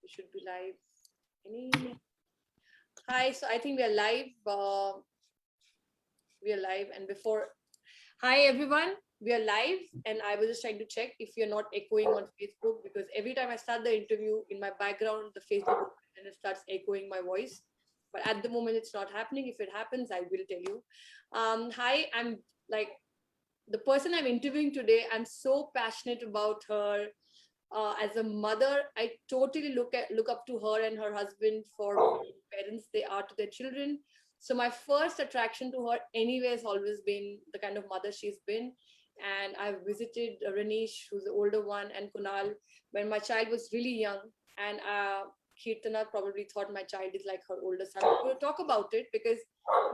We should be live. Hi, so I think we are live. And before, hi everyone, we are live, and I was just trying to check if you're not echoing on Facebook, because every time I start the interview, in my background, the Facebook and it starts echoing my voice. But at the moment, it's not happening. If it happens, I will tell you. Hi, I'm like the person I'm interviewing today. I'm so passionate about her. As a mother, I totally look up to her and her husband for parents they are to their children. So my first attraction to her anyway has always been the kind of mother she's been. And I've visited Ranish, who's the older one, and Kunal when my child was really young. And Kirthana probably thought my child is like her older son. We'll talk about it, because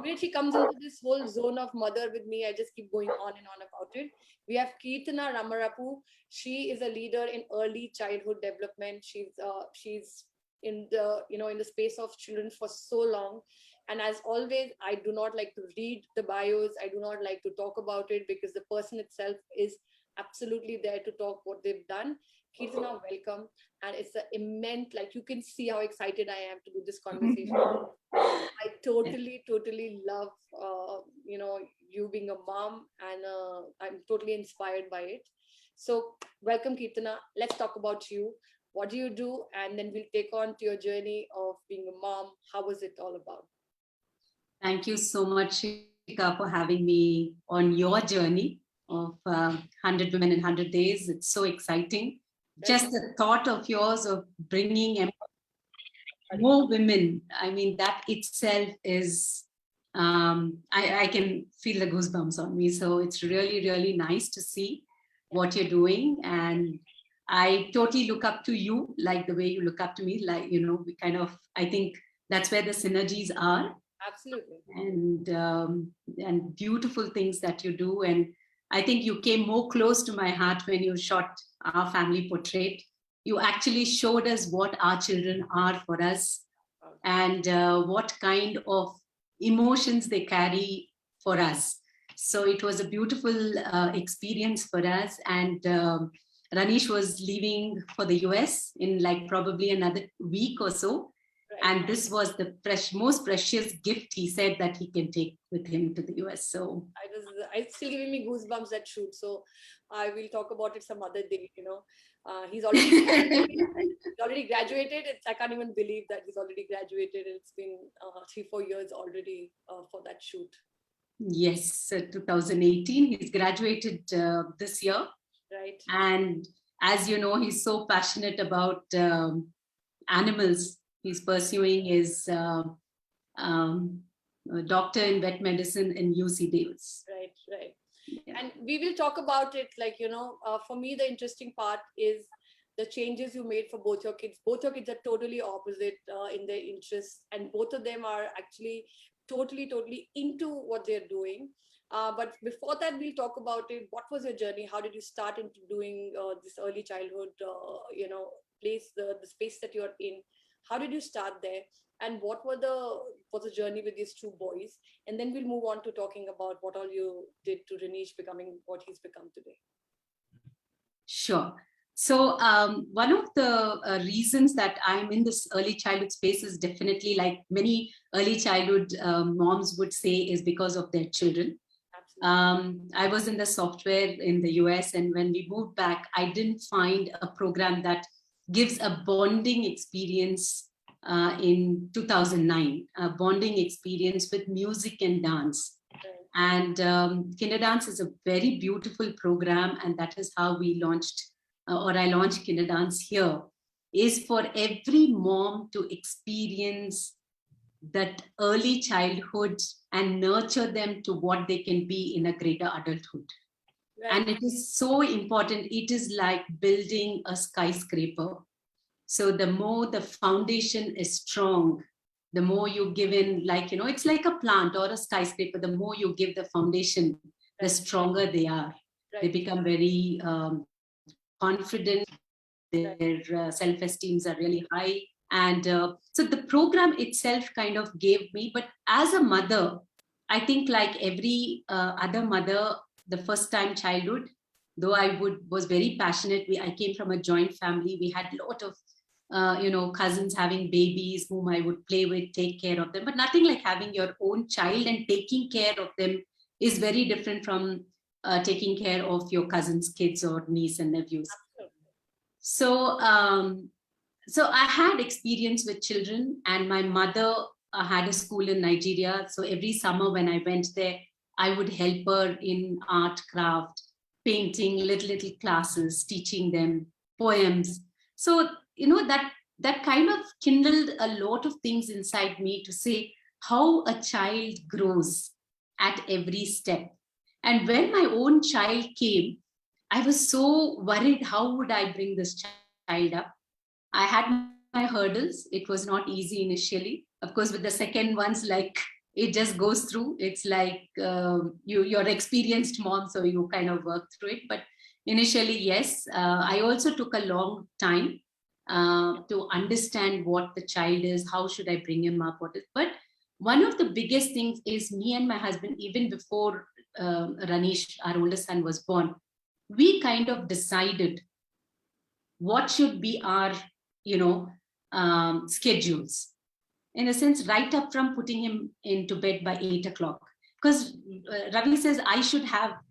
when she comes into this whole zone of mother with me, I just keep going on and on about it. We have Kirthana Ramarapu. She is a leader in early childhood development. She's in the space of children for so long. And as always, I do not like to read the bios. I do not like to talk about it, because the person itself is absolutely there to talk what they've done. Kirthana, welcome. And it's an immense, like you can see how excited I am to do this conversation. I totally love, you being a mom, and I'm totally inspired by it. So welcome, Kirthana. Let's talk about you. What do you do? And then we'll take on to your journey of being a mom. How was it all about? Thank you so much, Shika, for having me on your journey of 100 Women in 100 Days. It's so exciting. Right. Just the thought of yours of bringing more women, I mean, that itself is, I can feel the goosebumps on me. So it's really nice to see what you're doing. And I totally look up to you, like the way you look up to me, like, we kind of, I think that's where the synergies are. Absolutely. And beautiful things that you do. And I think you came more close to my heart when you shot our family portrait. You actually showed us what our children are for us, and what kind of emotions they carry for us. So it was a beautiful experience for us. And Ranish was leaving for the US in like probably another week or so. And this was the most precious gift he said that he can take with him to the US. So it's still giving me goosebumps, that shoot. So I will talk about it some other day. He's already graduated. I can't even believe that he's already graduated. It's been 3-4 years already for that shoot. Yes, 2018. He's graduated this year. Right. And as you know, he's so passionate about animals. He's pursuing his doctor in vet medicine in UC Davis. Right. Yeah. And we will talk about it. Like, for me, the interesting part is the changes you made for both your kids. Both your kids are totally opposite in their interests, and both of them are actually totally into what they're doing. But before that, we'll talk about it. What was your journey? How did you start into doing this early childhood, place, the space that you're in? How did you start there? And what was the journey with these two boys? And then we'll move on to talking about what all you did to Ranish becoming what he's become today. Sure. So one of the reasons that I'm in this early childhood space is definitely, like many early childhood moms would say, is because of their children. I was in the software in the US, and when we moved back, I didn't find a program that gives a bonding experience in 2009, a bonding experience with music and dance. And Kinder Dance is a very beautiful program, and that is how we launched, I launched Kinder Dance here, is for every mom to experience that early childhood and nurture them to what they can be in a greater adulthood. Right. And it is so important. It is like building a skyscraper. So the more the foundation is strong, the more you give in, like, it's like a plant or a skyscraper. The more you give the foundation, the stronger they are. Right. They become very confident. Their self-esteems are really high. And so the program itself kind of gave me, but as a mother, I think like every other mother, the first time childhood, though I was very passionate. I came from a joint family. We had a lot of cousins having babies whom I would play with, take care of them, but nothing like having your own child and taking care of them is very different from taking care of your cousin's kids or niece and nephews. So, so I had experience with children, and my mother had a school in Nigeria. So every summer when I went there, I would help her in art, craft, painting, little classes, teaching them poems. So, that kind of kindled a lot of things inside me to say how a child grows at every step. And when my own child came, I was so worried, how would I bring this child up? I had my hurdles. It was not easy initially. Of course, with the second ones, like it just goes through. It's like you're experienced mom, so you kind of work through it. But initially, yes, I also took a long time to understand what the child is, how should I bring him up, what is. But one of the biggest things is me and my husband, even before Ranish, our oldest son, was born, we kind of decided what should be our schedules, in a sense, right up from putting him into bed by 8 o'clock, because Ravi says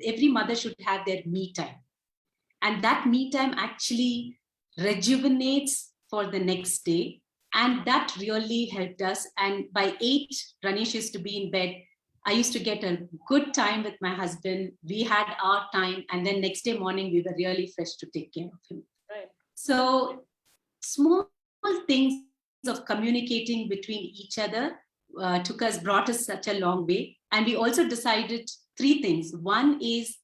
every mother should have their me time, and that me time actually rejuvenates for the next day, and that really helped us. And by 8, Ranish used to be in bed. I used to get a good time with my husband. We had our time, and then next day morning we were really fresh to take care of him. Right. So small things of communicating between each other brought us such a long way. And we also decided 3 things. One is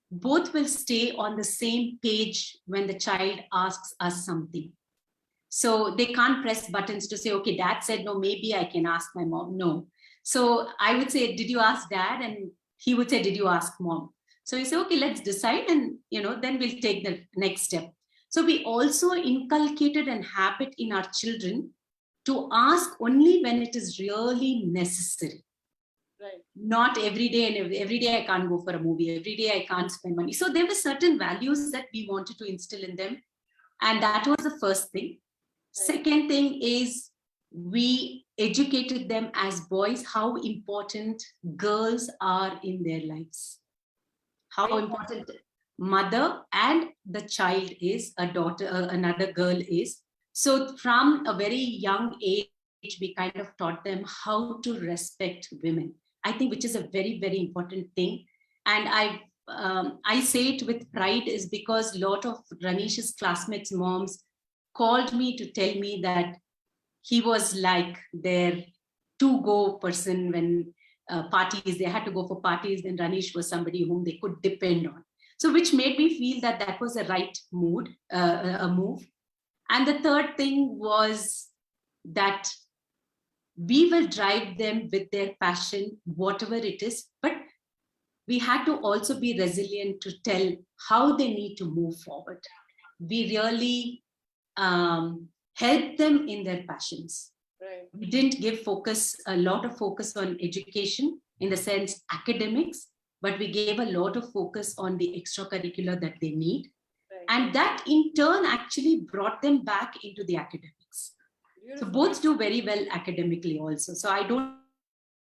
both will stay on the same page when the child asks us something. So they can't press buttons to say, okay, dad said no, maybe I can ask my mom. No. So I would say, did you ask dad? And he would say, did you ask mom? So we say, okay, let's decide, and then we'll take the next step. So we also inculcated a habit in our children to ask only when it is really necessary. Right. Not every day, and every day I can't go for a movie, every day I can't spend money. So there were certain values that we wanted to instill in them, and that was the first thing. Right. Second thing is we educated them as boys how important girls are in their lives, how important mother and the child is, a daughter, another girl is. So from a very young age, we kind of taught them how to respect women, I think, which is a very, very important thing. And I say it with pride, is because a lot of Ranish's classmates' moms called me to tell me that he was like their to-go person when parties, they had to go for parties, then Ranish was somebody whom they could depend on. So which made me feel that that was a right move. And the third thing was that we will drive them with their passion, whatever it is, but we had to also be resilient to tell how they need to move forward. We really help them in their passions. Right. We didn't give a lot of focus on education in the sense academics, but we gave a lot of focus on the extracurricular that they need. Right. And that in turn actually brought them back into the academics. Beautiful. So both do very well academically also. So I don't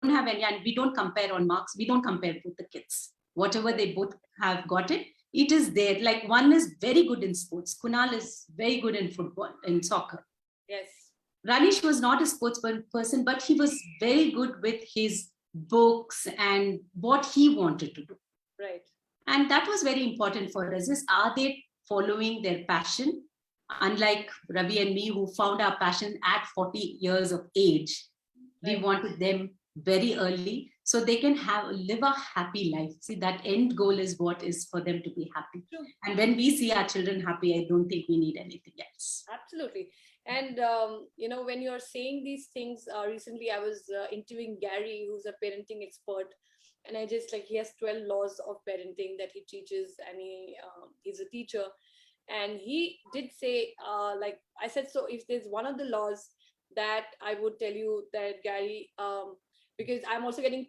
have any, and we don't compare on marks. We don't compare with the kids. Whatever they both have got it is there. Like one is very good in sports. Kunal is very good in football, in soccer. Yes. Ranish was not a sports person, but he was very good with his books and what he wanted to do. Right. And that was very important for us, is are they following their passion? Unlike Ravi and me, who found our passion at 40 years of age, we wanted them very early so they can live a happy life. See, that end goal is what is for them to be happy. True. And when we see our children happy, I don't think we need anything else. Absolutely. And, when you're saying these things, recently I was interviewing Gary, who's a parenting expert. And I just he has 12 laws of parenting that he teaches, and he's a teacher. And he did say, I said, so if there's one of the laws that I would tell you that, Gary, because I'm also getting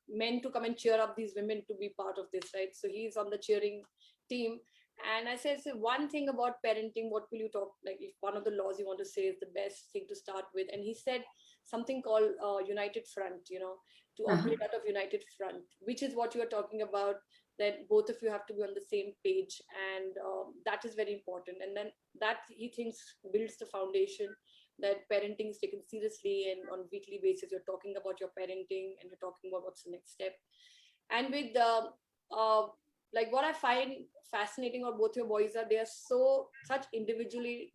men to come and cheer up these women to be part of this, right? So he's on the cheering team. And I said, so one thing about parenting, what will you talk, like if one of the laws you want to say is the best thing to start with? And he said something called united front, to Uh-huh. operate out of united front, which is what you are talking about, that both of you have to be on the same page. And that is very important. And then that, he thinks, builds the foundation that parenting is taken seriously, and on weekly basis you're talking about your parenting and you're talking about what's the next step. And with uh, like what I find fascinating about both your boys are, they are such individually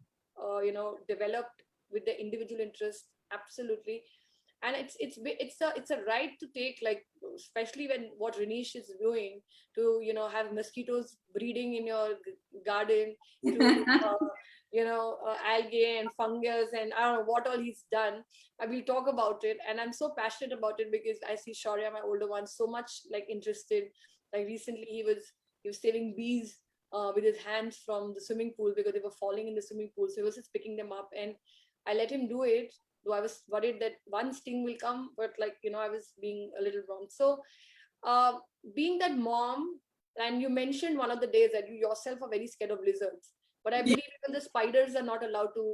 developed with their individual interests, absolutely. And it's a right to take, like, especially when what Rinish is doing, to have mosquitoes breeding in your garden, to algae and fungus, and I don't know what all he's done. I will talk about it, and I'm so passionate about it because I see Shaurya, my older one, so much like interested. Like recently, he was saving bees with his hands from the swimming pool because they were falling in the swimming pool. So he was just picking them up, and I let him do it. Though I was worried that one sting will come, but I was being a little wrong. So, uh, being that mom, and you mentioned one of the days that you yourself are very scared of lizards, but I Yeah. believe even the spiders are not allowed to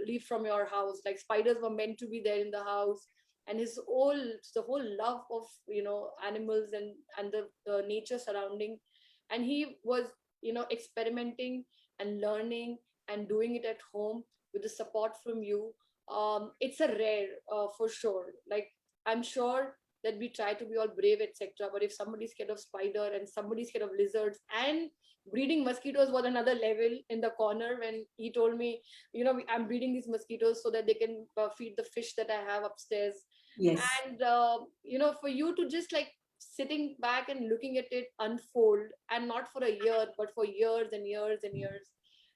leave from your house. Like spiders were meant to be there in the house, and the whole love of animals and the nature surrounding, and he was experimenting and learning and doing it at home with the support from you. It's a rare, for sure. Like, I'm sure that we try to be all brave, etc. But if somebody's scared of spider and somebody's scared of lizards, and breeding mosquitoes was another level in the corner, when he told me, I'm breeding these mosquitoes so that they can feed the fish that I have upstairs. Yes. And for you to just like sitting back and looking at it unfold, and not for a year but for years and years and years.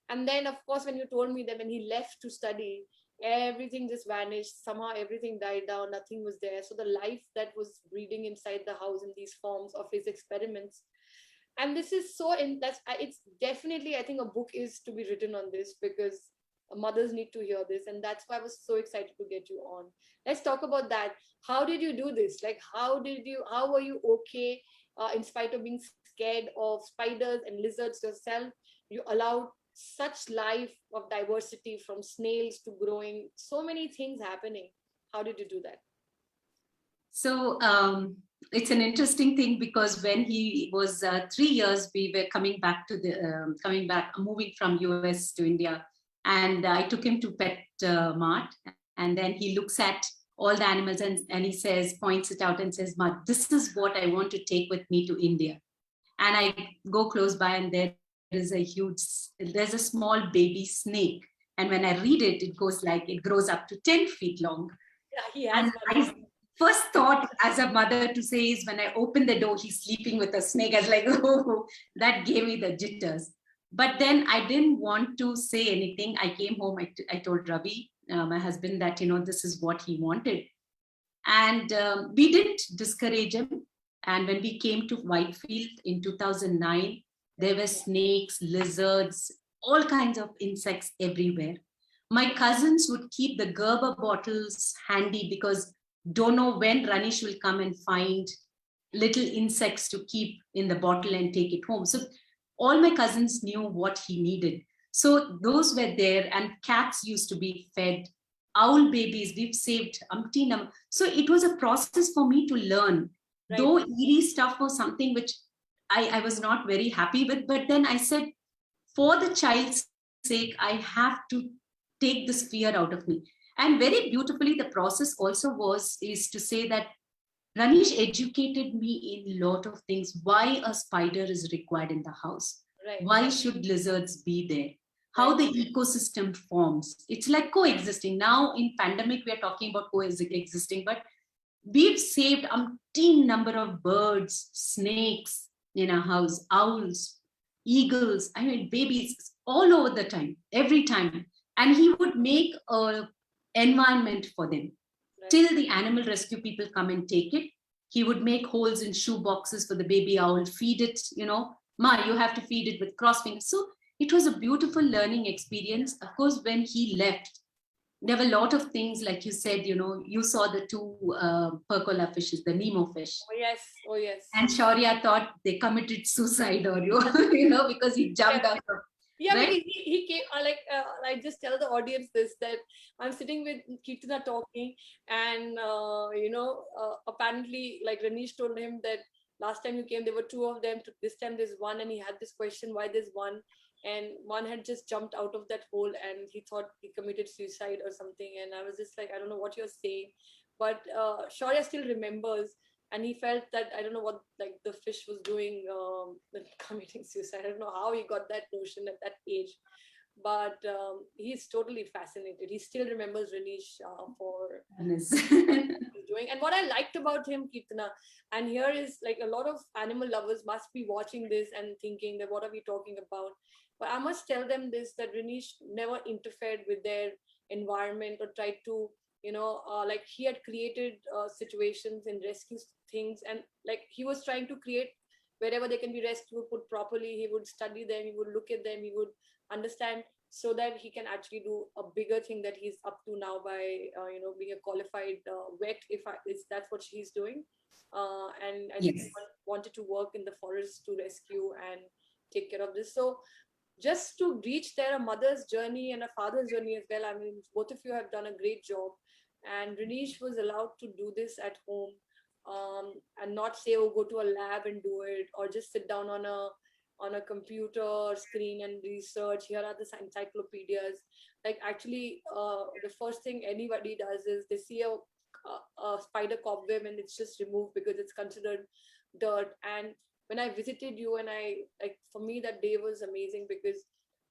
And then, of course, when you told me that when he left to study, everything just vanished. Somehow everything died down, nothing was there. So the life that was breeding inside the house in these forms of his experiments. And this is so in that's it's definitely, I think a book is to be written on this, because mothers need to hear this. And that's why I was so excited to get you on. Let's talk about that. How did you do this? Like, how were you okay, in spite of being scared of spiders and lizards yourself? You allowed such life of diversity, from snails to growing, so many things happening. How did you do that? So it's an interesting thing, because when he was 3 years, we were moving from US to India, and I took him to Pet Mart, and then he looks at all the animals, and he says, points it out and says, "Ma, this is what I want to take with me to India." And I go close by, and there's a small baby snake. And when I read it, it grows up to 10 feet long. Yeah, he has And one I now. first thought as a mother to say is, when I opened the door, he's sleeping with a snake. I was like, oh, that gave me the jitters. But then I didn't want to say anything. I came home, I told Ravi, my husband, that, this is what he wanted. And we didn't discourage him. And when we came to Whitefield in 2009, there were snakes, lizards, all kinds of insects everywhere. My cousins would keep the Gerber bottles handy, because don't know when Ranish will come and find little insects to keep in the bottle and take it home. So all my cousins knew what he needed. So those were there, and cats used to be fed. Owl babies, we've saved umpteen number. So it was a process for me to learn. Right. Though eerie stuff was something which I was not very happy with, but then I said, for the child's sake, I have to take this fear out of me. And very beautifully, the process also is to say that Ranish educated me in a lot of things. Why a spider is required in the house? Right. Why should lizards be there? How Right. the ecosystem forms. It's like coexisting. Now in pandemic, we are talking about coexisting, but we've saved umpteen number of birds, snakes in our house, owls, eagles, I mean, babies all over the time, every time. And he would make a environment for them Right. till the animal rescue people come and take it. He would make holes in shoe boxes for the baby owl, feed it, Ma, you have to feed it with cross fingers. So it was a beautiful learning experience. Of course, when he left, there were a lot of things, like you said, you saw the two percola fishes, the Nemo fish. Oh yes, oh yes. And Shaurya thought they committed suicide, or because he jumped out of, Yeah, right? because he came, I just tell the audience this, that I'm sitting with Kirthana talking, and apparently, like Ranish told him that last time you came, there were two of them. This time there's one, and he had this question, why there's one, and one had just jumped out of that hole, and he thought he committed suicide or something, and I was just like, I don't know what you're saying, but Shaurya still remembers, and he felt that I don't know what like the fish was doing, committing suicide. I don't know how he got that notion at that age, but he's totally fascinated. He still remembers Ranish for Goodness. he's doing. And what I liked about him, Kirtana, and here is like a lot of animal lovers must be watching this and thinking that what are we talking about? But I must tell them this, that Ranish never interfered with their environment or tried to, like he had created situations and rescue things, and like he was trying to create wherever they can be rescued, put properly. He would study them, he would look at them, he would understand, so that he can actually do a bigger thing that he's up to now by being a qualified vet, if that's what he's doing, and I think he Yes. wanted to work in the forest to rescue and take care of this. So just to reach there, a mother's journey and a father's journey as well. I mean, both of you have done a great job, and Ranish was allowed to do this at home, and not say, oh, go to a lab and do it, or just sit down on a computer screen and research. Here are the encyclopedias. Like actually, the first thing anybody does is they see a spider cobweb and it's just removed because it's considered dirt. And when I visited you, and I like, for me that day was amazing because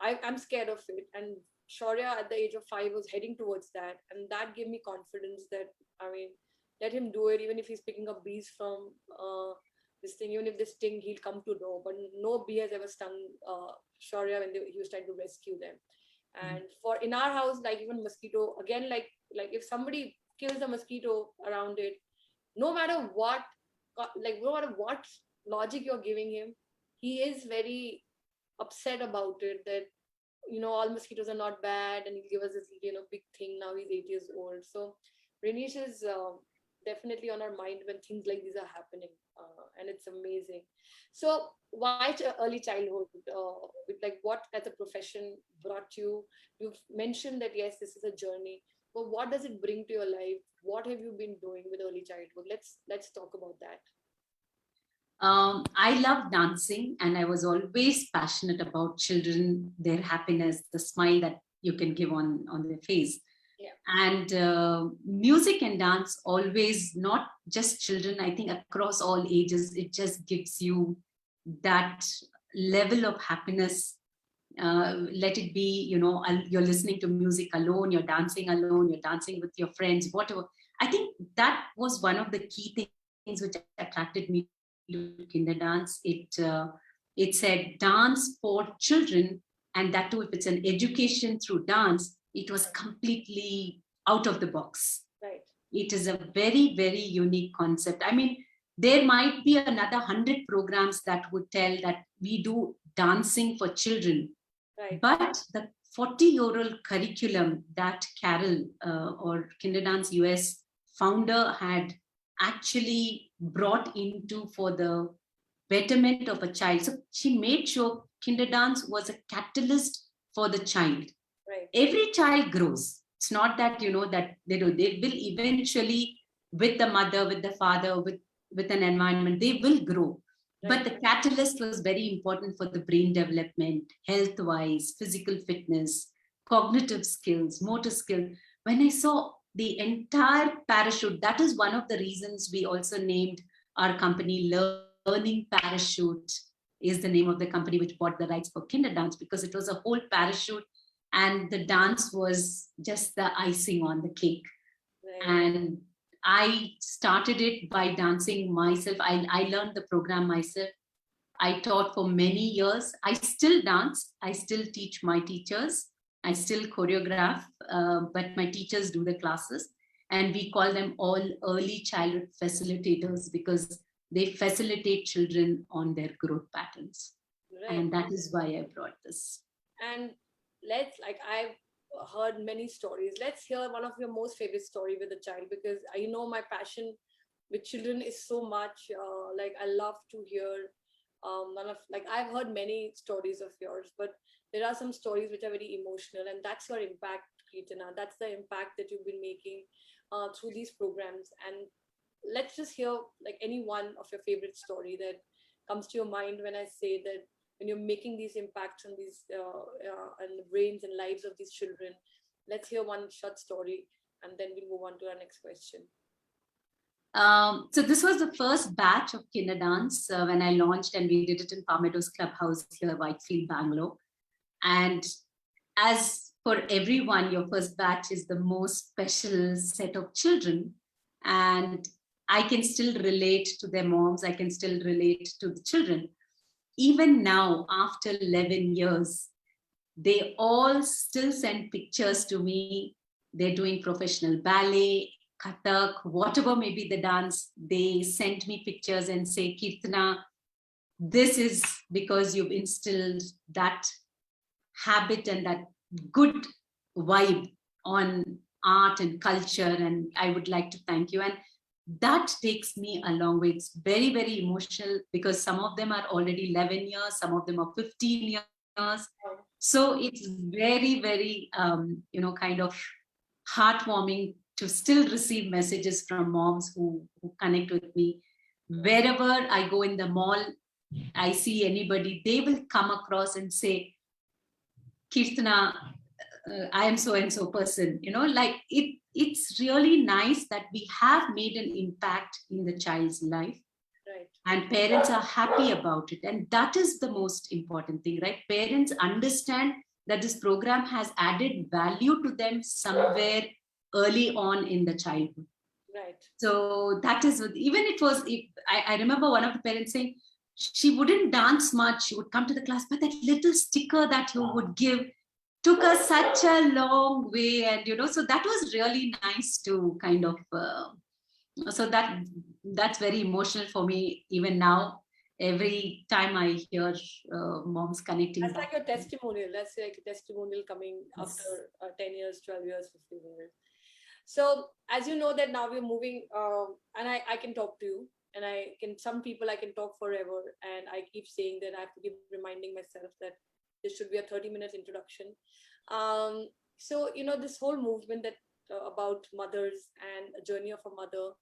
I'm scared of it, and Shaurya at the age of 5 was heading towards that, and that gave me confidence that, I mean, let him do it, even if he's picking up bees from this thing, even if they sting, he'll come to know. But no bee has ever stung Shaurya when he was trying to rescue them. And for in our house, like even mosquito, again, like if somebody kills a mosquito around it, no matter what, no matter what logic you're giving him, he is very upset about it, that all mosquitoes are not bad, and he'll give us this big thing. Now he's 8 years old, so Ranish is definitely on our mind when things like these are happening, and it's amazing. So why early childhood, with like what as a profession brought you? You've mentioned that yes, this is a journey, but what does it bring to your life? What have you been doing with early childhood? Let's talk about that. I love dancing, and I was always passionate about children, their happiness, the smile that you can give on their face. Yeah. And music and dance always, not just children, I think across all ages, it just gives you that level of happiness. Let it be, you're listening to music alone, you're dancing alone, you're dancing with your friends, whatever. I think that was one of the key things which attracted me to kinder dance. It said dance for children, and that too, if it's an education through dance, it was completely out of the box. Right. It is a very, very unique concept. I mean, there might be another 100 programs that would tell that we do dancing for children. Right. But the 40-year-old curriculum that Carol or Kinder Dance US founder had actually brought into for the betterment of a child. So she made sure Kinder Dance was a catalyst for the child. Right. Every child grows. It's not that, that they do. They will eventually, with the mother, with the father, with an environment, they will grow. But the catalyst was very important for the brain development, health wise, physical fitness, cognitive skills, motor skills. When I saw the entire parachute, that is one of the reasons we also named our company Learning Parachute, is the name of the company which bought the rights for Kinder Dance, because it was a whole parachute and the dance was just the icing on the cake. Right. And I started it by dancing myself. I learned the program myself. I taught for many years. I still dance. I still teach my teachers. I still choreograph, but my teachers do the classes. And we call them all early childhood facilitators because they facilitate children on their growth patterns. Right. And that is why I brought this. And let's, like, heard many stories. Let's hear one of your most favorite story with a child, because I know my passion with children is so much. Like I love to hear one of, like I've heard many stories of yours, but there are some stories which are very emotional, and that's your impact, Kirtana. That's the impact that you've been making through these programs. And let's just hear like any one of your favorite story that comes to your mind when I say that, when you're making these impacts on these on the brains and lives of these children. Let's hear one short story, and then we'll move on to our next question. So this was the first batch of kinder dance when I launched, and we did it in Palmetto's Clubhouse here, Whitefield, Bangalore. And as for everyone, your first batch is the most special set of children. And I can still relate to their moms. I can still relate to the children. Even now, after 11 years, they all still send pictures to me. They're doing professional ballet, Kathak, whatever may be the dance. They send me pictures and say, Kirthana, this is because you've instilled that habit and that good vibe on art and culture, and I would like to thank you. And that takes me a long way. It's very, very emotional, because some of them are already 11 years, some of them are 15 years. So it's very, very, kind of heartwarming to still receive messages from moms who connect with me. Wherever I go in the mall, I see anybody, they will come across and say, Kirthana, I am so and so person, like it's really nice that we have made an impact in the child's life. Right. And parents are happy about it. And that is the most important thing, right? Parents understand that this program has added value to them somewhere early on in the childhood. Right. So that is, even it was, I remember one of the parents saying, she wouldn't dance much. She would come to the class, but that little sticker that you would give took us such a long way. And, so that was really nice to kind of, so that's very emotional for me even now. Every time I hear moms connecting. That's like your testimonial. That's like a testimonial coming Yes. after 10 years, 12 years, 15 years. So as you know that now we're moving, and I can talk to you, and some people I can talk forever, and I keep saying that I have to keep reminding myself that this should be a 30-minute introduction. So, this whole movement that about mothers and a journey of a mother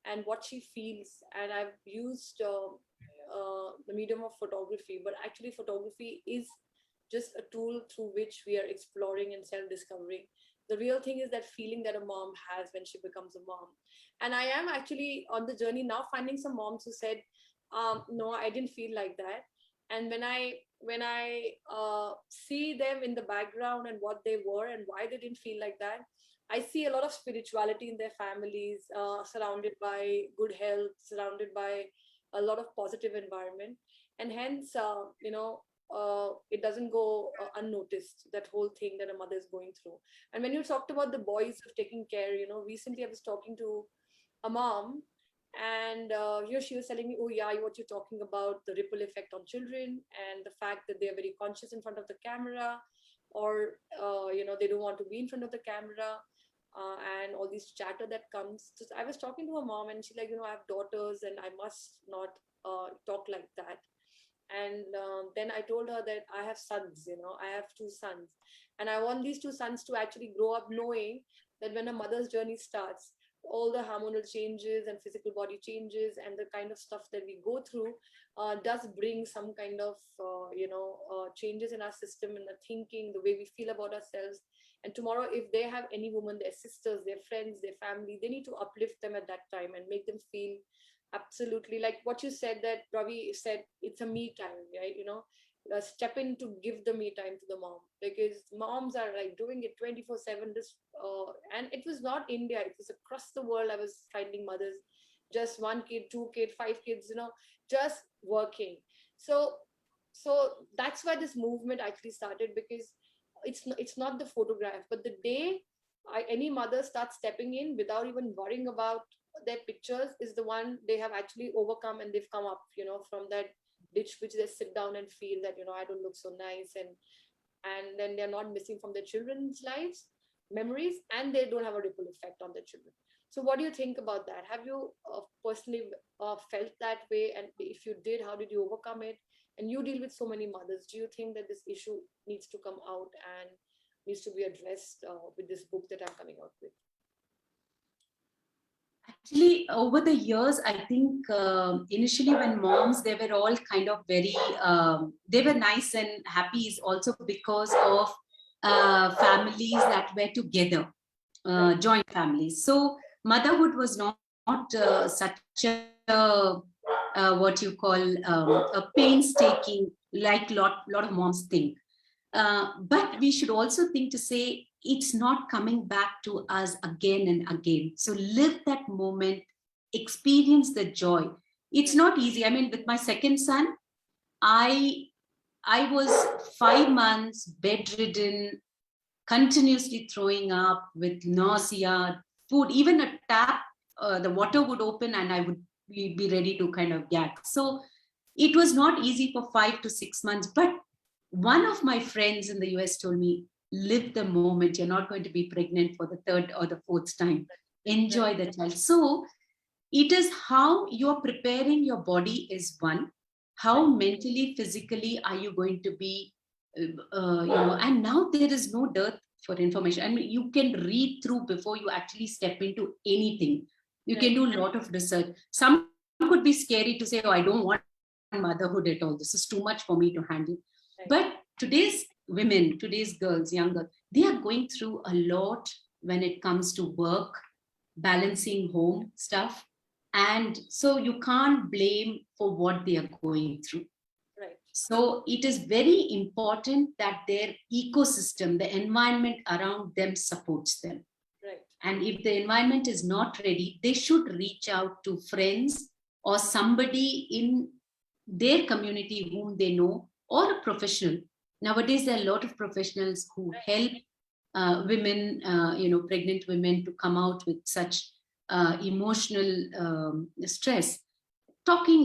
and what she feels. And I've used the medium of photography, but actually photography is just a tool through which we are exploring and self-discovering. The real thing is that feeling that a mom has when she becomes a mom. And I am actually on the journey now, finding some moms who said, no, I didn't feel like that. And when I see them in the background and what they were and why they didn't feel like that, I see a lot of spirituality in their families, surrounded by good health, surrounded by a lot of positive environment. And hence, it doesn't go unnoticed, that whole thing that a mother is going through. And when you talked about the boys of taking care, recently I was talking to a mom, and here she was telling me, oh yeah, what you're talking about, the ripple effect on children, and the fact that they are very conscious in front of the camera, or they don't want to be in front of the camera, and all this chatter that comes. So I was talking to her mom, and she's like, I have daughters and I must not talk like that. And then I told her that I have sons, I have two sons, and I want these two sons to actually grow up knowing that when a mother's journey starts, all the hormonal changes and physical body changes and the kind of stuff that we go through does bring some kind of changes in our system, in the thinking, the way we feel about ourselves. And tomorrow, if they have any woman, their sisters, their friends, their family, they need to uplift them at that time and make them feel absolutely like what you said, that Ravi said, it's a me time, right? Step in to give the me time to the mom, because moms are like doing it 24/7. And it was not India, it was across the world. I was finding mothers, just one kid, two kid, five kids, just working. So that's why this movement actually started, because it's not the photograph, but the day any mother starts stepping in without even worrying about their pictures is the one they have actually overcome, and they've come up from that ditch which they sit down and feel that I don't look so nice. and then they're not missing from their children's lives, memories, and they don't have a ripple effect on their children. So what do you think about that? Have you personally felt that way? And if you did, how did you overcome it? And you deal with so many mothers. Do you think that this issue needs to come out and needs to be addressed with this book that I'm coming out with? Actually, over the years, I think initially when moms, they were all kind of very, they were nice and happy is also because of families that were together, Right. joint families. So motherhood was not such what you call a painstaking, like lot of moms think. But we should also think to say it's not coming back to us again and again. So live that moment, experience the joy. It's Right. not easy. I mean, with my second son, I I was 5 months bedridden, continuously throwing up with nausea, food, even a tap, the water would open and I would be ready to kind of gag. So it was not easy for 5 to 6 months. But one of my friends in the US told me, live the moment. You're not going to be pregnant for the third or the fourth time. Right. Enjoy the child. So it is how you're preparing your body is one. How Right. mentally, physically are you going to be? And now there is no dearth for information. I mean, you can read through before you actually step into anything. You can Right. do a lot of research. Some could be scary to say, oh, I don't want motherhood at all. This is too much for me to handle. Right. But today's women, today's girls, young girls, they are going through a lot when it comes to work, balancing home stuff. And so you can't blame for what they are going through. Right. So it is very important that their ecosystem, the environment around them supports them. Right. And if the environment is not ready, they should reach out to friends or somebody in their community whom they know, or a professional. Nowadays, there are a lot of professionals who help women, pregnant women to come out with such emotional stress.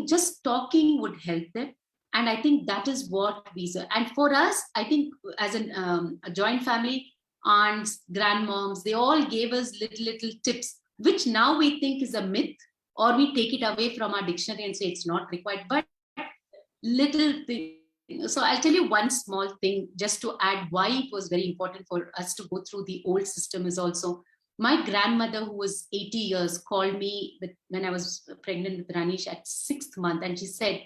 Just talking would help them. And I think that is what we say. And for us, I think as a joint family, aunts, grandmoms, they all gave us little tips, which now we think is a myth, or we take it away from our dictionary and say it's not required. But little thing. So I'll tell you one small thing just to add why it was very important for us to go through the old system is also my grandmother, who was 80 years, called me when I was pregnant with Ranish at 6th month, and she said,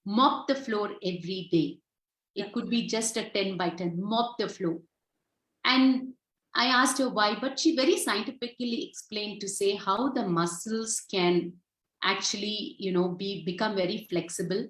mop the floor every day. It could be just a 10 by 10, mop the floor. And I asked her why, but she very scientifically explained to say how the muscles can actually, become very flexible.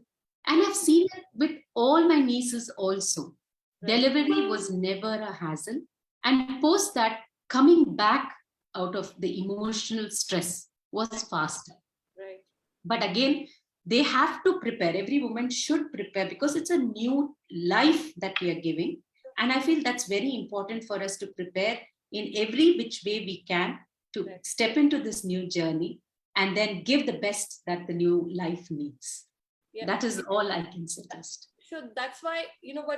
And I've seen it with all my nieces also. Right. Delivery was never a hassle. And post that, coming back out of the emotional stress was faster. Right. But again, they have to prepare. Every woman should prepare because it's a new life that we are giving. And I feel that's very important for us to prepare in every which way we can to Right. step into this new journey and then give the best that the new life needs. Yeah. That is all I can suggest. So that's why,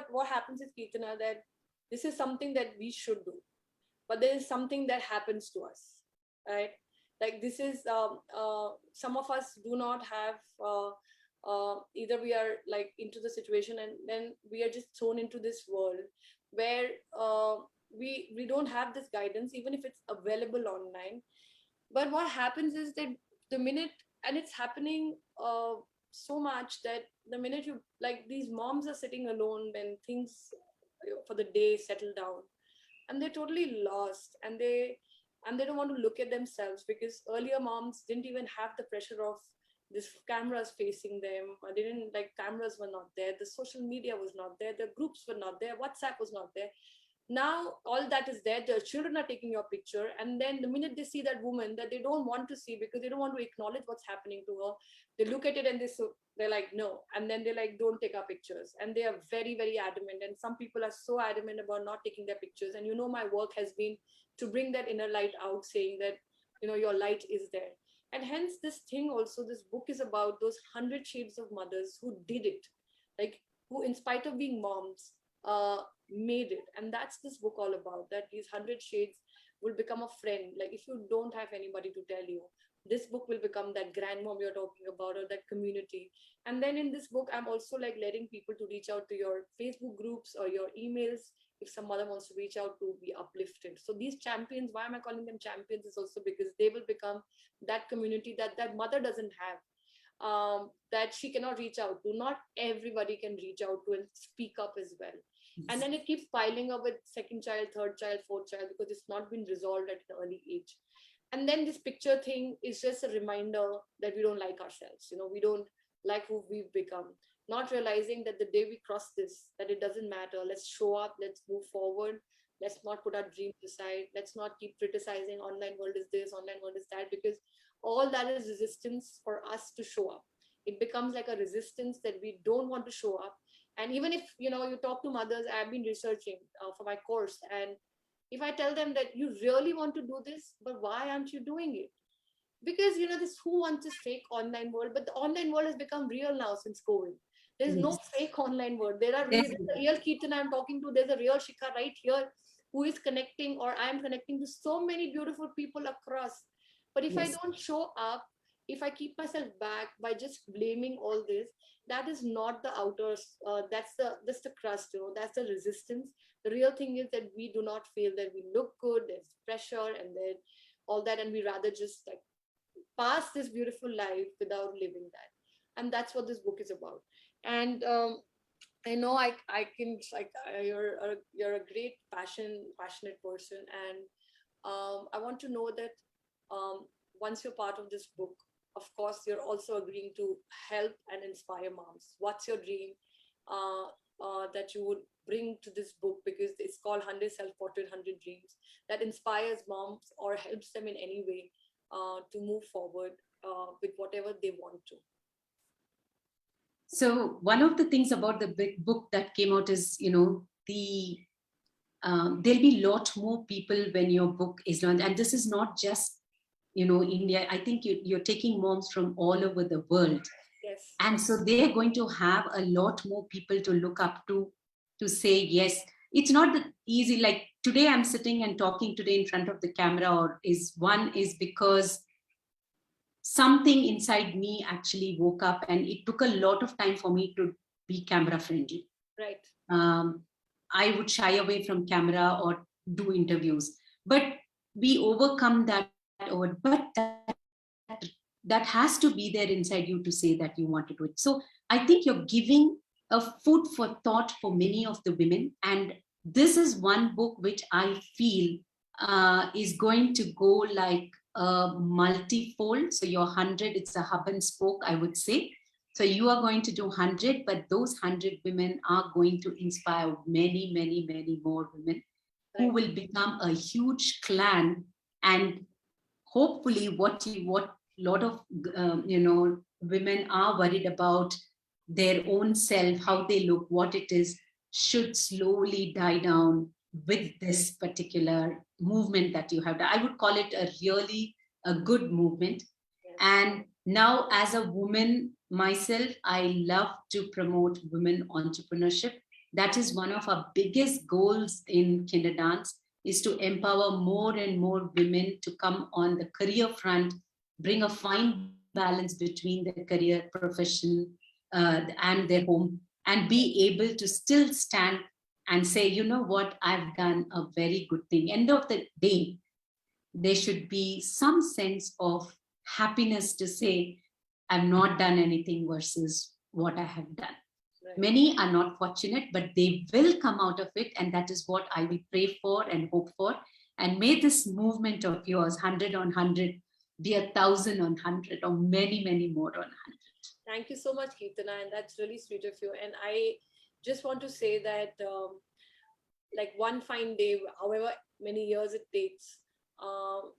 what happens is, Kirthana, that this is something that we should do, but there is something that happens to us, right? Like this is some of us do not have either we are like into the situation, and then we are just thrown into this world where we don't have this guidance, even if it's available online. But what happens is that the minute, and it's happening so much that the minute you, like, these moms are sitting alone when things for the day settle down, and they're totally lost, and they don't want to look at themselves, because earlier moms didn't even have the pressure of this cameras facing them. They didn't, like, cameras were not there, the social media was not there, the groups were not there, WhatsApp was not there. Now all that is there, the children are taking your picture, and then the minute they see that woman that they don't want to see because they don't want to acknowledge what's happening to her, they look at it and they're like, no, and then they're like, don't take our pictures, and they are very, very adamant. And some people are so adamant about not taking their pictures, and my work has been to bring that inner light out, saying that your light is there. And hence this thing, also this book is about those 100 shades of mothers who did it, like, who, in spite of being moms, made it. And that's this book all about, that these 100 shades will become a friend. Like if you don't have anybody to tell you, this book will become that grandmom you're talking about, or that community. And then in this book, I'm also like letting people to reach out to your Facebook groups or your emails if some mother wants to reach out to be uplifted. So these champions, why am I calling them champions, is also because they will become that community that that mother doesn't have, that she cannot reach out to. Not everybody can reach out to and speak up as well. And then it keeps piling up with second child, third child, fourth child, because it's not been resolved at an early age. And then this picture thing is just a reminder that we don't like ourselves. We don't like who we've become. Not realizing that the day we cross this, that it doesn't matter. Let's show up. Let's move forward. Let's not put our dreams aside. Let's not keep criticizing online world is this, online world is that, because all that is resistance for us to show up. It becomes like a resistance that we don't want to show up. And even if you talk to mothers, I've been researching for my course, and if I tell them that you really want to do this, but why aren't you doing it? Because this, who wants this fake online world? But the online world has become real now since COVID. There's no Yes. fake online world. There's Definitely. a real Kirthana I'm talking to. There's a real Shikha right here who is connecting, or I'm connecting to so many beautiful people across. But if I Yes. don't show up, if I keep myself back by just blaming all this, that is not the outer. That's the crust. That's the resistance. The real thing is that we do not feel that we look good. There's pressure and then all that, and we rather just like pass this beautiful life without living that. And that's what this book is about. And I know I can like you're a great passionate person, and I want to know that once you're part of this book, of course you're also agreeing to help and inspire moms. What's your dream that you would bring to this book, because it's called 100 Self Portrait 100 Dreams, that inspires moms or helps them in any way to move forward with whatever they want to. So one of the things about the big book that came out is, there'll be a lot more people when your book is launched. And this is not just, India. I think you're taking moms from all over the world. Yes. And so they're going to have a lot more people to look up to say, yes, it's not that easy. Like today I'm sitting and talking today in front of the camera, or is because something inside me actually woke up, and it took a lot of time for me to be camera friendly. Right. I would shy away from camera or do interviews, but we overcome that. But that has to be there inside you to say that you want to do it. So I think you're giving a food for thought for many of the women, and this is one book which I feel is going to go like multifold. So your 100, it's a hub and spoke, I would say. So you are going to do 100, but those 100 women are going to inspire many, many, many more women who Right. will become a huge clan. And hopefully what lot of women are worried about their own self, how they look, what it is, should slowly die down with this particular movement that you have done. I would call it a good movement. Yes. And now as a woman myself, I love to promote women entrepreneurship. That is one of our biggest goals in Kinder Dance, is to empower more and more women to come on the career front, bring a fine balance between their career, profession, and their home, and be able to still stand and say, you know what, I've done a very good thing. End of the day, there should be some sense of happiness to say, I've not done anything versus what I have done. Right. Many are not fortunate, but they will come out of it. And that is what I will pray for and hope for. And may this movement of yours, 100 on 100, be 1,000 on 100, or many, many more on 100. Thank you so much, Kirthana, and that's really sweet of you. And I just want to say that, like one fine day, however many years it takes,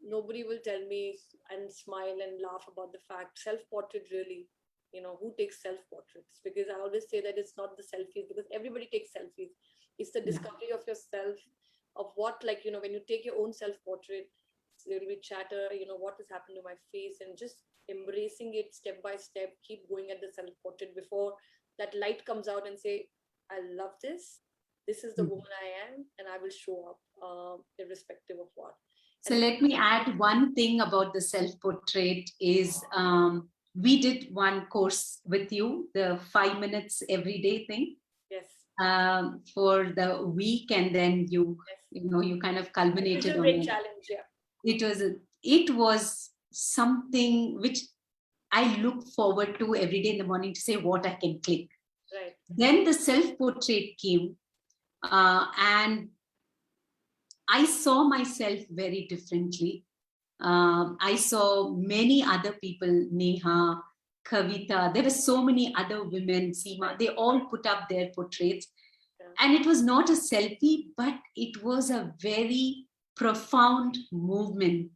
nobody will tell me and smile and laugh about the fact self-portrait really, who takes self-portraits? Because I always say that it's not the selfies, because everybody takes selfies. It's the discovery of yourself, of what, like, when you take your own self-portrait, there will be chatter, what has happened to my face, and just embracing it step by step, keep going at the self-portrait before that light comes out and say, I love this. this is the woman I am, and I will show up irrespective of what. So let me add one thing about the self-portrait is we did one course with you, the 5 minutes every day thing. Yes. For the week, and then you kind of culminated on it. Challenge, yeah. It was something which I look forward to every day in the morning to say what I can click. Right. Then the self-portrait came, and I saw myself very differently. I saw many other people, Neha, Kavita, there were so many other women, Seema, they all put up their portraits. And it was not a selfie, but it was a very profound moment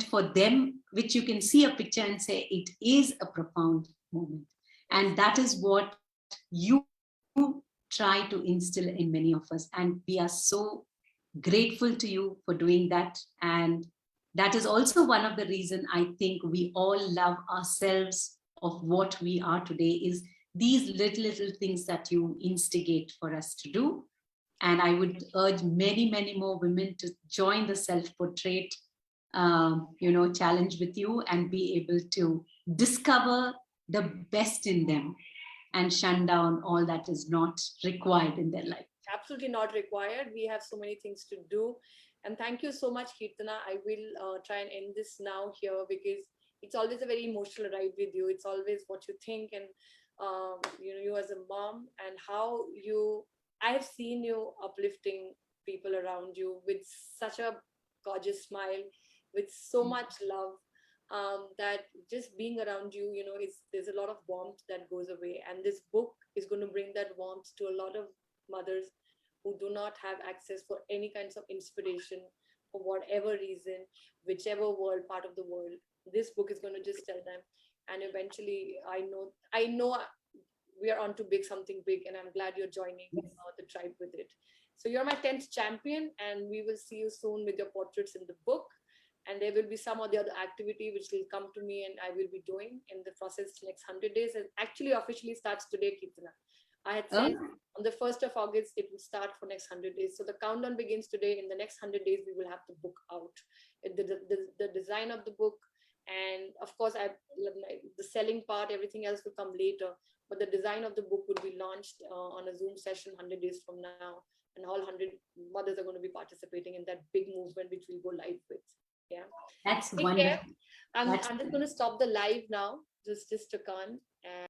for them, which you can see a picture and say it is a profound moment. And that is what you try to instill in many of us. And we are so grateful to you for doing that. And that is also one of the reasons I think we all love ourselves of what we are today is these little things that you instigate for us to do. And I would urge many, many more women to join the self-portrait challenge with you and be able to discover the best in them and shun down all that is not required in their life. Absolutely not required. We have so many things to do. And thank you so much, Kirthana. I will try and end this now here because it's always a very emotional ride with you. It's always what you think and you as a mom and how I have seen you uplifting people around you with such a gorgeous smile, with so much love, that just being around you, there's a lot of warmth that goes away. And this book is going to bring that warmth to a lot of mothers who do not have access for any kinds of inspiration for whatever reason, whichever part of the world. This book is going to just tell them. And eventually, I know we are on to something big, and I'm glad you're joining the tribe with it. So you're my 10th champion, and we will see you soon with your portraits in the book. And there will be some of the other activity which will come to me and I will be doing in the process next 100 days. And actually officially starts today, Kirthana. I had said on the 1st of August, it will start for next 100 days. So the countdown begins today. In the next 100 days, we will have the book out. The design of the book, and of course, the selling part, everything else will come later. But the design of the book will be launched on a Zoom session 100 days from now. And all 100 mothers are going to be participating in that big movement, which we'll go live with. Yeah. That's Take wonderful. care. I'm just going to stop the live now, just to con. And